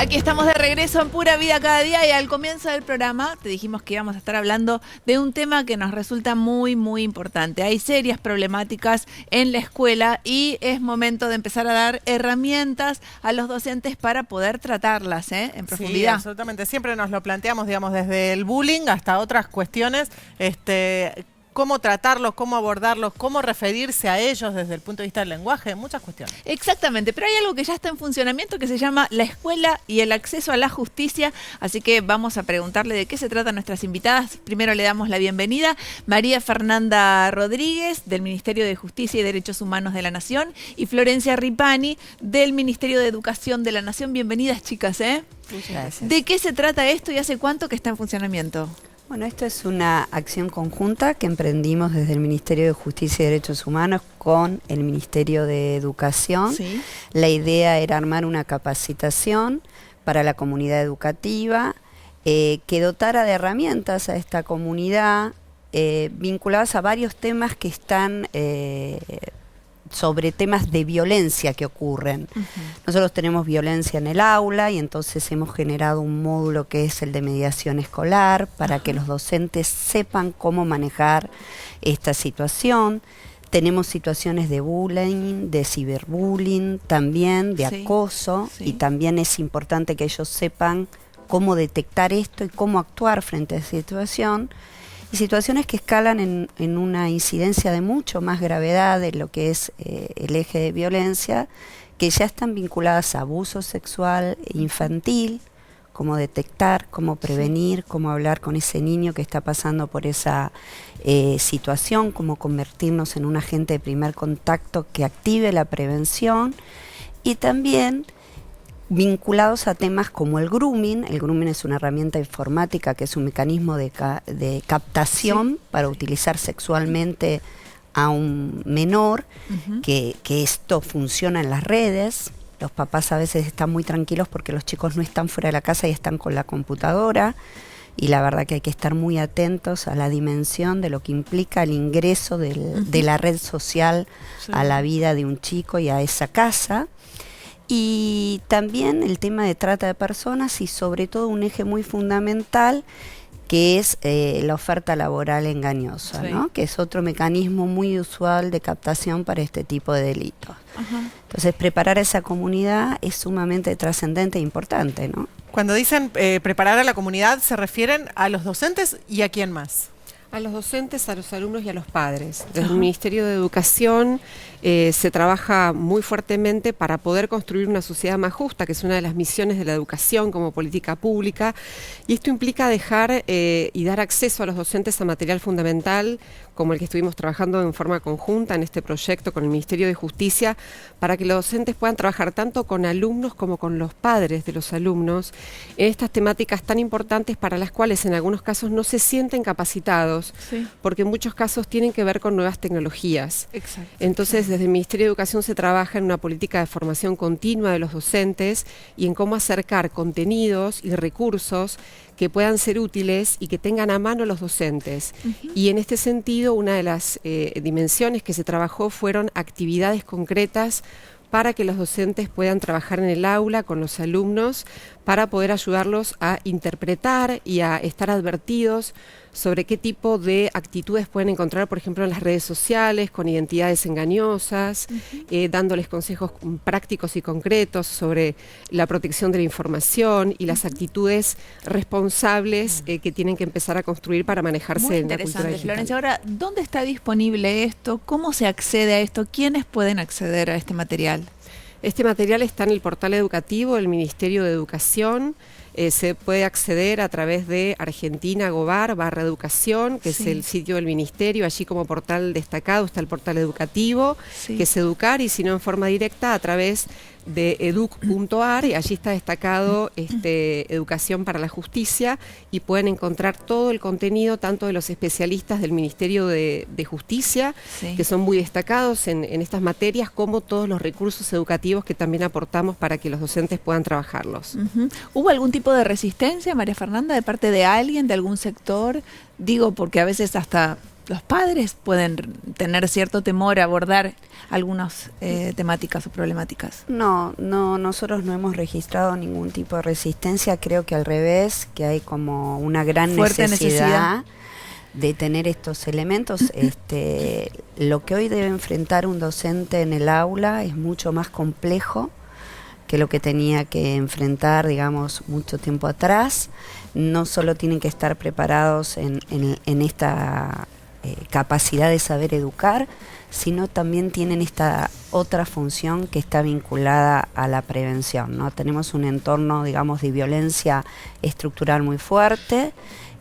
Aquí estamos de regreso en Pura Vida Cada Día y al comienzo del programa te dijimos que íbamos a estar hablando de un tema que nos resulta muy importante. Hay serias problemáticas en la escuela y es momento de empezar a dar herramientas a los docentes para poder tratarlas en profundidad. Sí, absolutamente. Siempre nos lo planteamos, digamos, desde el bullying hasta otras cuestiones, cómo tratarlos, cómo abordarlos, cómo referirse a ellos desde el punto de vista del lenguaje, muchas cuestiones. Exactamente, pero hay algo que ya está en funcionamiento que se llama la escuela y el acceso a la justicia, así que vamos a preguntarle de qué se tratan nuestras invitadas. Primero le damos la bienvenida, María Fernanda Rodríguez, del Ministerio de Justicia y Derechos Humanos de la Nación, y Florencia Ripani, del Ministerio de Educación de la Nación. Bienvenidas, chicas. Muchas gracias. ¿De qué se trata esto y hace cuánto que está en funcionamiento? Bueno, esto es una acción conjunta que emprendimos desde el Ministerio de Justicia y Derechos Humanos con el Ministerio de Educación. Sí. La idea era armar una capacitación para la comunidad educativa que dotara de herramientas a esta comunidad vinculadas a varios temas que están sobre temas de violencia que ocurren. Nosotros tenemos violencia en el aula y entonces hemos generado un módulo que es el de mediación escolar para que los docentes sepan cómo manejar esta situación. Tenemos situaciones de bullying, de ciberbullying, también de acoso, y también es importante que ellos sepan cómo detectar esto y cómo actuar frente a esa situación. Y situaciones que escalan en una incidencia de mucho más gravedad de lo que es el eje de violencia, que ya están vinculadas a abuso sexual e infantil, cómo detectar, cómo prevenir, cómo hablar con ese niño que está pasando por esa situación, cómo convertirnos en un agente de primer contacto que active la prevención, y también vinculados a temas como el grooming. El grooming es una herramienta informática que es un mecanismo de captación para utilizar sexualmente a un menor, que esto funciona en las redes. Los papás a veces están muy tranquilos porque los chicos no están fuera de la casa y están con la computadora, y la verdad que hay que estar muy atentos a la dimensión de lo que implica el ingreso de la red social a la vida de un chico y a esa casa. Y también el tema de trata de personas, y sobre todo un eje muy fundamental que es la oferta laboral engañosa, ¿no? Que es otro mecanismo muy usual de captación para este tipo de delitos. Entonces, preparar a esa comunidad es sumamente trascendente e importante, ¿no? Cuando dicen preparar a la comunidad, ¿se refieren a los docentes y a quién más? A los docentes, a los alumnos y a los padres. Desde el Ministerio de Educación se trabaja muy fuertemente para poder construir una sociedad más justa, que es una de las misiones de la educación como política pública, y esto implica dejar y dar acceso a los docentes a material fundamental, como el que estuvimos trabajando en forma conjunta en este proyecto con el Ministerio de Justicia, para que los docentes puedan trabajar tanto con alumnos como con los padres de los alumnos en estas temáticas tan importantes para las cuales en algunos casos no se sienten capacitados, porque en muchos casos tienen que ver con nuevas tecnologías. Entonces, desde el Ministerio de Educación se trabaja en una política de formación continua de los docentes y en cómo acercar contenidos y recursos que puedan ser útiles y que tengan a mano los docentes. Y en este sentido, una de las dimensiones que se trabajó fueron actividades concretas para que los docentes puedan trabajar en el aula con los alumnos, para poder ayudarlos a interpretar y a estar advertidos sobre qué tipo de actitudes pueden encontrar, por ejemplo, en las redes sociales, con identidades engañosas, dándoles consejos prácticos y concretos sobre la protección de la información y las actitudes responsables que tienen que empezar a construir para manejarse en la cultura digital. Florencia, ahora, ¿dónde está disponible esto? ¿Cómo se accede a esto? ¿Quiénes pueden acceder a este material? Este material está en el portal educativo del Ministerio de Educación. Se puede acceder a través de Argentina Gobar/educación, que es el sitio del Ministerio. Allí, como portal destacado, está el portal educativo, que es Educar, y si no, en forma directa a través de educ.ar, y allí está destacado Educación para la Justicia, y pueden encontrar todo el contenido tanto de los especialistas del Ministerio de Justicia, que son muy destacados en estas materias, como todos los recursos educativos que también aportamos para que los docentes puedan trabajarlos. ¿Hubo algún tipo de resistencia, María Fernanda, de parte de alguien, de algún sector? Digo, porque a veces hasta los padres pueden tener cierto temor a abordar algunas temáticas o problemáticas. No, nosotros no hemos registrado ningún tipo de resistencia, creo que al revés, que hay como una gran Fuerte necesidad de tener estos elementos. Lo que hoy debe enfrentar un docente en el aula es mucho más complejo que lo que tenía que enfrentar, digamos, mucho tiempo atrás. No solo tienen que estar preparados en esta capacidad de saber educar, sino también tienen esta otra función que está vinculada a la prevención, ¿no? Tenemos un entorno, digamos, de violencia estructural muy fuerte,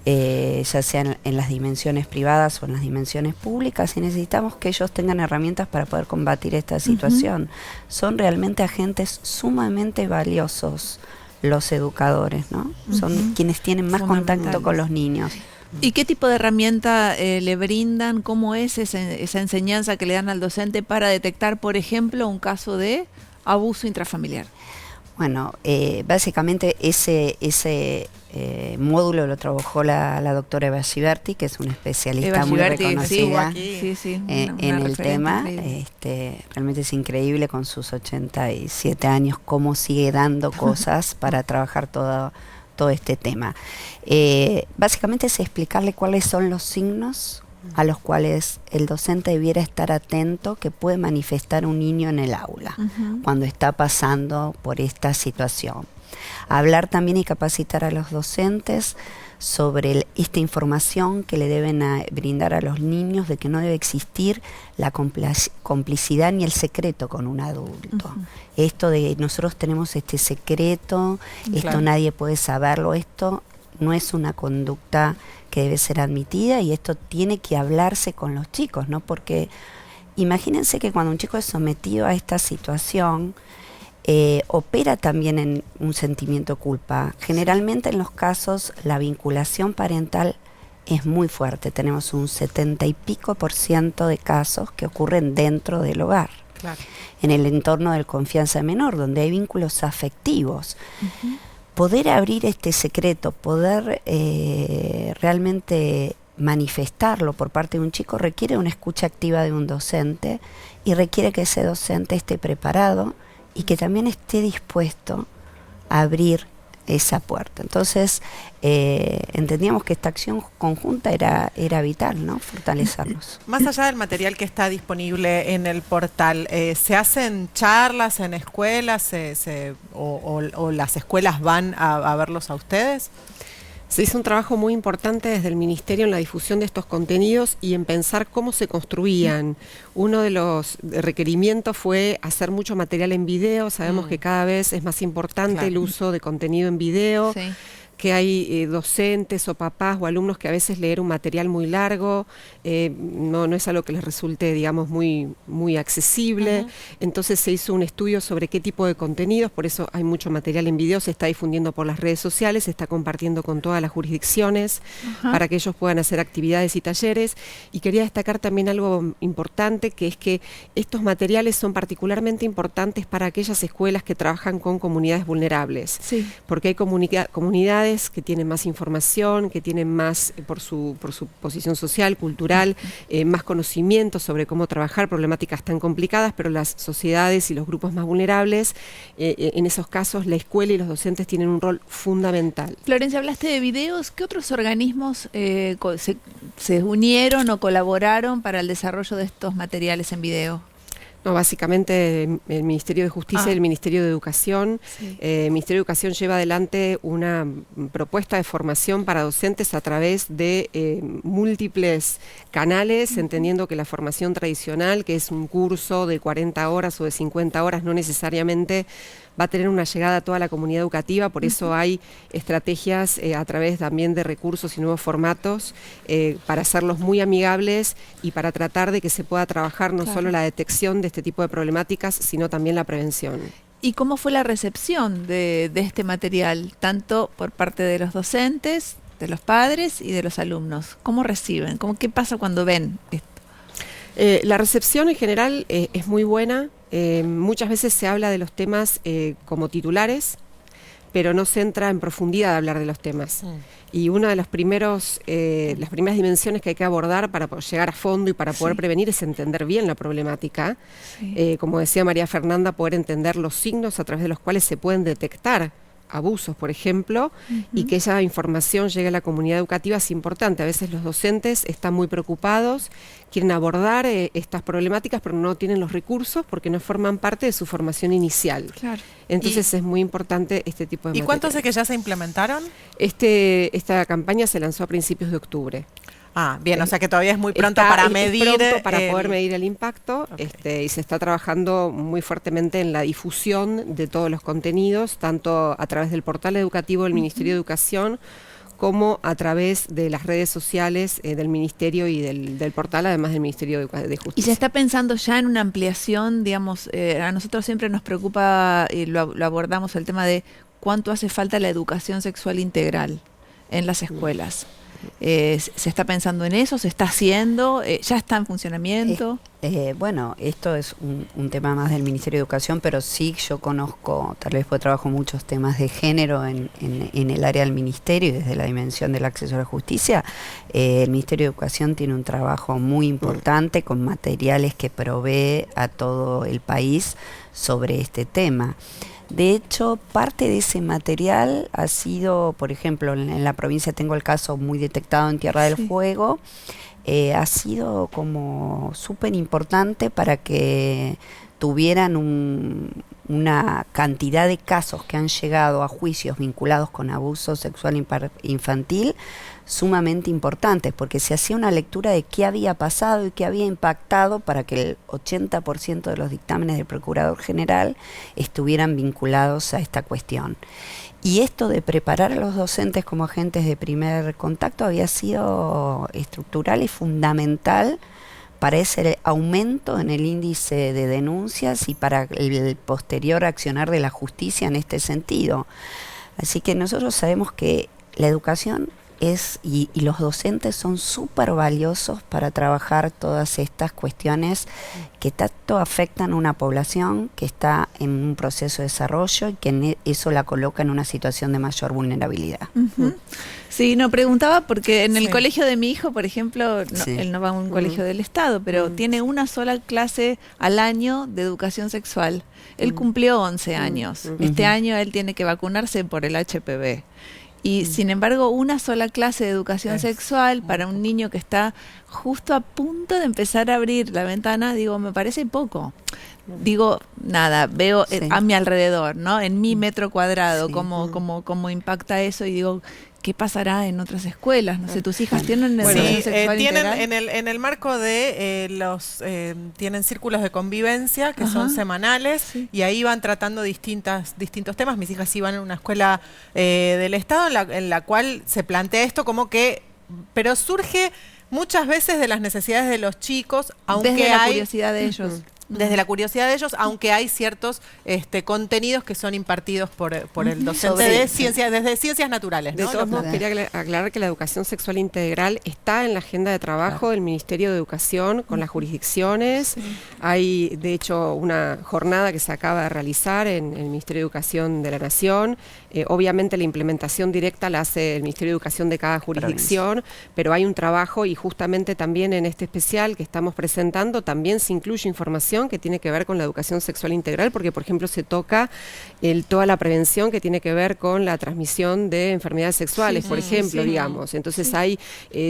ya sea en las dimensiones privadas o en las dimensiones públicas, y necesitamos que ellos tengan herramientas para poder combatir esta situación. Son realmente agentes sumamente valiosos los educadores, ¿no? Son quienes tienen más contacto con los niños. ¿Y qué tipo de herramienta le brindan? ¿Cómo es esa enseñanza que le dan al docente para detectar, por ejemplo, un caso de abuso intrafamiliar? Bueno, básicamente ese módulo lo trabajó la doctora Eva Giberti, que es una especialista muy reconocida en el tema. Realmente es increíble con sus 87 años cómo sigue dando cosas para trabajar todo este tema. Básicamente es explicarle cuáles son los signos a los cuales el docente debiera estar atento que puede manifestar un niño en el aula cuando está pasando por esta situación. Hablar también y capacitar a los docentes sobre esta información que le deben brindar a los niños, de que no debe existir la complicidad ni el secreto con un adulto. Esto de nosotros tenemos este secreto, esto nadie puede saberlo, esto no es una conducta que debe ser admitida, y esto tiene que hablarse con los chicos, ¿no? Porque imagínense que cuando un chico es sometido a esta situación, opera también en un sentimiento de culpa. Generalmente en los casos la vinculación parental es muy fuerte. Tenemos un 70 y pico % de casos que ocurren dentro del hogar, en el entorno del confianza menor, donde hay vínculos afectivos. Poder abrir este secreto, poder realmente manifestarlo por parte de un chico, requiere una escucha activa de un docente, y requiere que ese docente esté preparado y que también esté dispuesto a abrir esa puerta. Entonces, entendíamos que esta acción conjunta era vital, ¿no? Fortalecernos. Más allá del material que está disponible en el portal, ¿se hacen charlas en escuelas o las escuelas van a verlos a ustedes? Se hizo un trabajo muy importante desde el Ministerio en la difusión de estos contenidos y en pensar cómo se construían. Uno de los requerimientos fue hacer mucho material en video. Sabemos que cada vez es más importante el uso de contenido en video. Que hay docentes o papás o alumnos que a veces leer un material muy largo no es algo que les resulte, digamos, muy accesible. Entonces se hizo un estudio sobre qué tipo de contenidos, por eso hay mucho material en video, se está difundiendo por las redes sociales, se está compartiendo con todas las jurisdicciones para que ellos puedan hacer actividades y talleres. Y quería destacar también algo importante, que es que estos materiales son particularmente importantes para aquellas escuelas que trabajan con comunidades vulnerables, porque hay comunidades que tienen más información, que tienen más, por su posición social, cultural, más conocimiento sobre cómo trabajar problemáticas tan complicadas, pero las sociedades y los grupos más vulnerables, en esos casos la escuela y los docentes tienen un rol fundamental. Florencia, hablaste de videos. ¿Qué otros organismos se unieron o colaboraron para el desarrollo de estos materiales en video? No, básicamente el Ministerio de Justicia y el Ministerio de Educación. El Ministerio de Educación lleva adelante una propuesta de formación para docentes a través de múltiples canales, entendiendo que la formación tradicional, que es un curso de 40 horas o de 50 horas, no necesariamente va a tener una llegada a toda la comunidad educativa, por eso hay estrategias a través también de recursos y nuevos formatos para hacerlos muy amigables y para tratar de que se pueda trabajar no solo la detección de este tipo de problemáticas, sino también la prevención. ¿Y cómo fue la recepción de este material, tanto por parte de los docentes, de los padres y de los alumnos? ¿Cómo reciben? ¿Qué pasa cuando ven esto? La recepción en general es muy buena. Muchas veces se habla de los temas como titulares, pero no se entra en profundidad a hablar de los temas. Y una de las primeras dimensiones que hay que abordar para llegar a fondo y para poder prevenir es entender bien la problemática. Sí. Como decía María Fernanda, poder entender los signos a través de los cuales se pueden detectar abusos, por ejemplo, y que esa información llegue a la comunidad educativa es importante. A veces los docentes están muy preocupados, quieren abordar estas problemáticas, pero no tienen los recursos porque no forman parte de su formación inicial. Claro. Entonces es muy importante este tipo de ¿Y cuánto material. sé que ya se implementaron? Esta campaña se lanzó a principios de octubre. Ah, bien, o sea que todavía es muy pronto para medir. Pronto para poder medir el impacto, y se está trabajando muy fuertemente en la difusión de todos los contenidos, tanto a través del portal educativo del Ministerio de Educación, como a través de las redes sociales del Ministerio y del portal, además del Ministerio de Justicia. ¿Y se está pensando ya en una ampliación, digamos, a nosotros siempre nos preocupa, y lo abordamos, el tema de cuánto hace falta la educación sexual integral en las escuelas? ¿Se está pensando en eso? ¿Se está haciendo? ¿Ya está en funcionamiento? Bueno, esto es un tema más del Ministerio de Educación, pero sí yo conozco, tal vez porque trabajo muchos temas de género en el área del Ministerio y desde la dimensión del acceso a la justicia. El Ministerio de Educación tiene un trabajo muy importante con materiales que provee a todo el país sobre este tema. De hecho, parte de ese material ha sido, por ejemplo, en la provincia tengo el caso muy detectado en Tierra del Fuego, ha sido como súper importante para que tuvieran una cantidad de casos que han llegado a juicios vinculados con abuso sexual infantil sumamente importantes, porque se hacía una lectura de qué había pasado y qué había impactado para que el 80% de los dictámenes del Procurador General estuvieran vinculados a esta cuestión. Y esto de preparar a los docentes como agentes de primer contacto había sido estructural y fundamental para ese aumento en el índice de denuncias y para el posterior accionar de la justicia en este sentido. Así que nosotros sabemos que la educación y los docentes son súper valiosos para trabajar todas estas cuestiones que tanto afectan a una población que está en un proceso de desarrollo y que eso la coloca en una situación de mayor vulnerabilidad. Sí, no, preguntaba porque en el colegio de mi hijo, por ejemplo, él no va a un colegio del Estado, pero tiene una sola clase al año de educación sexual. Él cumplió 11 años. Este año él tiene que vacunarse por el HPV. Y sin embargo, una sola clase de educación sexual para un niño que está justo a punto de empezar a abrir la ventana, digo, me parece poco. Digo, nada, veo a mi alrededor, ¿no? En mi metro cuadrado, cómo impacta eso, y digo, ¿qué pasará en otras escuelas? No sé, ¿tus hijas tienen educación sexual tienen integral? en el marco de tienen círculos de convivencia que son semanales y ahí van tratando distintos temas. Mis hijas iban a una escuela del Estado en la cual se plantea esto como que, pero surge muchas veces de las necesidades de los chicos, aunque desde la hay curiosidad de ellos. desde la curiosidad de ellos, aunque hay ciertos contenidos que son impartidos por el docente desde ciencias naturales, De ¿no? todos modos, quería aclarar que la educación sexual integral está en la agenda de trabajo del Ministerio de Educación con las jurisdicciones. Hay, de hecho, una jornada que se acaba de realizar en el Ministerio de Educación de la Nación. Obviamente la implementación directa la hace el Ministerio de Educación de cada jurisdicción, pero hay un trabajo y justamente también en este especial que estamos presentando también se incluye información que tiene que ver con la educación sexual integral, porque por ejemplo se toca toda la prevención que tiene que ver con la transmisión de enfermedades sexuales, por ejemplo, digamos. Entonces hay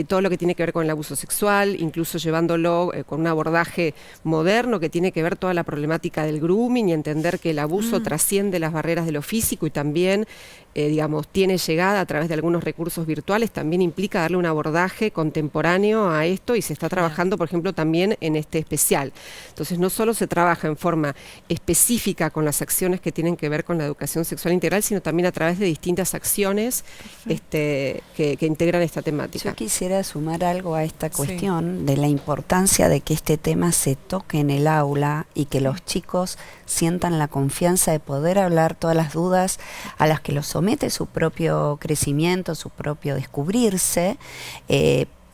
todo lo que tiene que ver con el abuso sexual, incluso llevándolo con un abordaje moderno que tiene que ver toda la problemática del grooming y entender que el abuso trasciende las barreras de lo físico y también digamos, tiene llegada a través de algunos recursos virtuales, también implica darle un abordaje contemporáneo a esto y se está trabajando, por ejemplo, también en este especial. Entonces, no solo se trabaja en forma específica con las acciones que tienen que ver con la educación sexual integral, sino también a través de distintas acciones que integran esta temática. Yo quisiera sumar algo a esta cuestión de la importancia de que este tema se toque en el aula y que los chicos sientan la confianza de poder hablar todas las dudas a las que los somete su propio crecimiento, su propio descubrirse,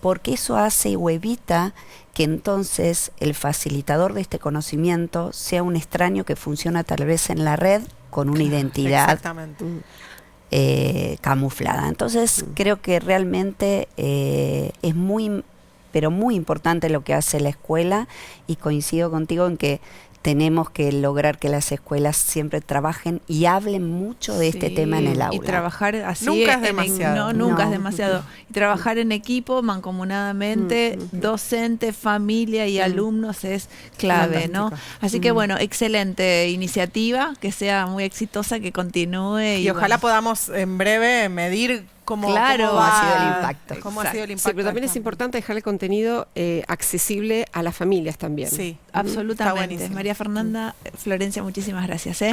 porque eso hace o evita que entonces el facilitador de este conocimiento sea un extraño que funciona tal vez en la red con una identidad. Exactamente. camuflada. Entonces creo que realmente es muy, pero muy importante lo que hace la escuela, y coincido contigo en que tenemos que lograr que las escuelas siempre trabajen y hablen mucho de este tema en el aula. Y trabajar así Nunca es demasiado. Nunca es demasiado. Y trabajar en equipo, mancomunadamente, docente, familia y alumnos es clave, ¿no? Así que bueno, excelente iniciativa, que sea muy exitosa, que continúe. Y ojalá podamos en breve medir cómo ha sido el impacto. Cómo ha sido el impacto. Sí, pero también es importante dejar el contenido accesible a las familias también. Sí, Absolutamente. Está buenísimo. María Fernanda, Florencia, muchísimas gracias.